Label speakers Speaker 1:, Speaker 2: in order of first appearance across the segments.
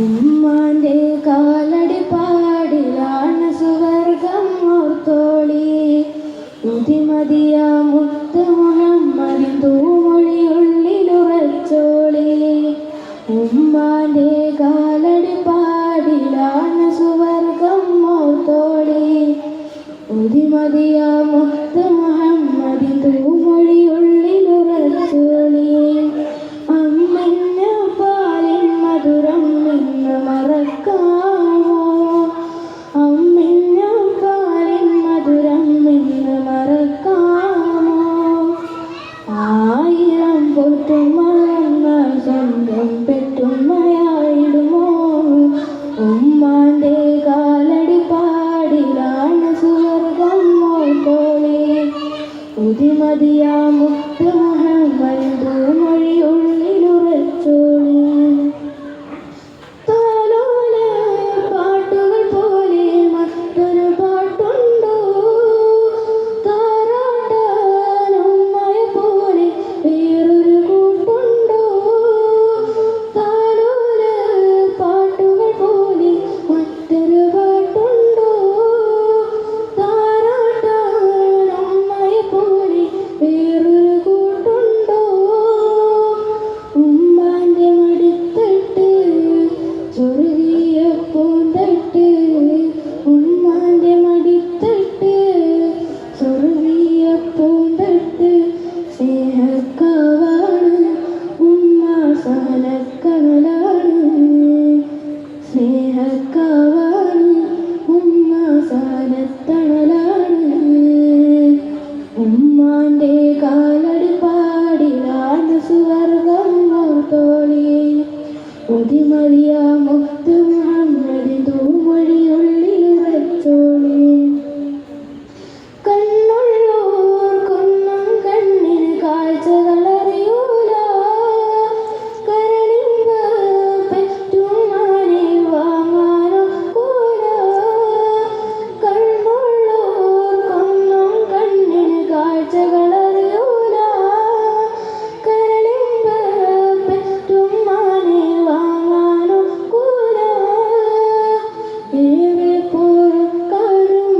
Speaker 1: ഉമ്മാന്റെ കാലടി പാടിലാണ് സുവർഗം ഓർത്തോളി. ഉതിമതിയ മുത്ത് മുഹമ്മദിൻ തൂമൊഴിയുള്ളിലുറച്ചോളി. ഉമ്മാന്റെ കാലടി പാടിലാണ് സുവർഗം ഓർത്തോളി. ഉതിമതിയ മുത്ത് മുഹമ്മദിൻ തൂമൊഴിയുള്ളിലുറച്ചോളി. അമ്മിഞ്ഞ പാലിൻ മധുരം നിന്ന് മറക്കാമോ? അമ്മിഞ്ഞ പാലിൻ മധുരം നിന്ന് മറക്കാമോ? ആയിരം പൊട്ടും മറന്നാൽ സ്വന്തം പെട്ടുമ്മയായിടുമോ? ഉമ്മാന്റെ കാലടി പാടിലാണ് സുവർഗം ഓർത്തോളി. ഉതിമതിയ മുത്ത് മുഹമ്മദിൻ തൂമൊഴിയുള്ളിലുറച്ചോളി. താലോല പാട്ടുകൾ പോലെ മറ്റൊരു പാട്ടുണ്ടോ? താരാട്ടാൻ ഉമ്മയെ പോലെ വേറൊരു കൂട്ടുണ്ടോ? താലോല പാട്ടുകൾ പോലെ മറ്റൊരു പാട്ടുണ്ടോ? താരാട്ടാൻ ഉമ്മയെ പോലെ വേറൊരു കൂട്ടുണ്ടോ? ഉമ്മാന്റെ മടിത്തട്ട് ചൊറുകിയ പൂന്തട്ട്. ഉമ്മാന്റെ മടിത്തട്ട് ചൊറുകിയ പൂന്തട്ട്. സ്നേഹക്കാവാണ് ഉമ്മ സഹനക്കനലാണ്. സ്നേഹക്കാവാണ് ഉമ്മ സഹനത്തണലാണ്. ഉമ്മാന്റെ കാലടി പാടിലാണ് സുവർഗം ഓർത്തോളി. ഉതിമതിയ മുത്ത് മുഹമ്മദിൻ തൂമൊഴിയുള്ളിലുറച്ചോളി. കണ്ണുള്ളോർക്കൊന്നും കണ്ണിന് കാഴ്ചകളറിയൂല. കരളിമ്പ പെറ്റുമ്മാനെ വാങ്ങാനൊക്കൂല. കണ്ണുള്ളോർക്കൊന്നും കണ്ണിന് കാഴ്ചകളറിയൂല. കരളിമ്പ പെറ്റുമ്മാനെ വാങ്ങാനൊക്കൂല. ഏറെ പൊറുക്കാനും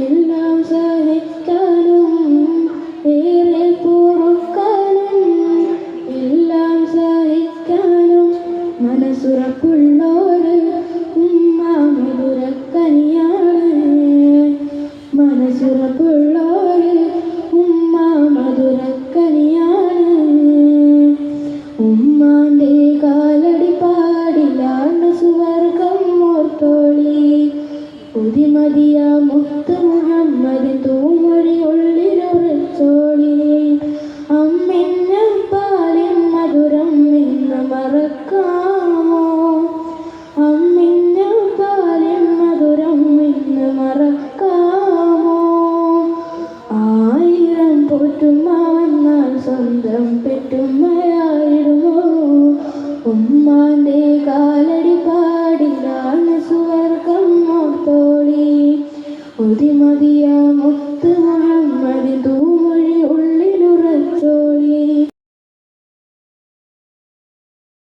Speaker 1: എല്ലാം സഹിക്കാനും. ഏറെ പൊറുക്കാനും എല്ലാം സഹിക്കാനും മനസ്സുറപ്പുള്ളോര് ഉമ്മ മധുരക്കനിയാണ്. മനസ്സുറപ്പുള്ളോര് ഉമ്മ മധുരക്കനിയാണ്. ഉമ്മാന്റെ കാലടി പാടിലാണ് സുവർഗം ഓർത്തോളി. ഉതിമതിയ മുത്ത് മുഹമ്മദിൻ തൂമൊഴിയുള്ളിലുറച്ചോളി. അമ്മിഞ്ഞ പാലിൻ മധുരം നിന്ന് മറക്കാമോ? അമ്മിഞ്ഞ പാലിൻ മധുരം നിന്ന് മറക്കാമോ? ആയിരം പൊട്ടുമ്മ വന്നാൽ സ്വന്തം പെട്ടുമ്മയായിടുമോ? ഉമ്മാന്റെ കാലടി പാടിലാണ് സുവർഗം ഓർത്തോളി. ഉതിമതിയ മുത്ത്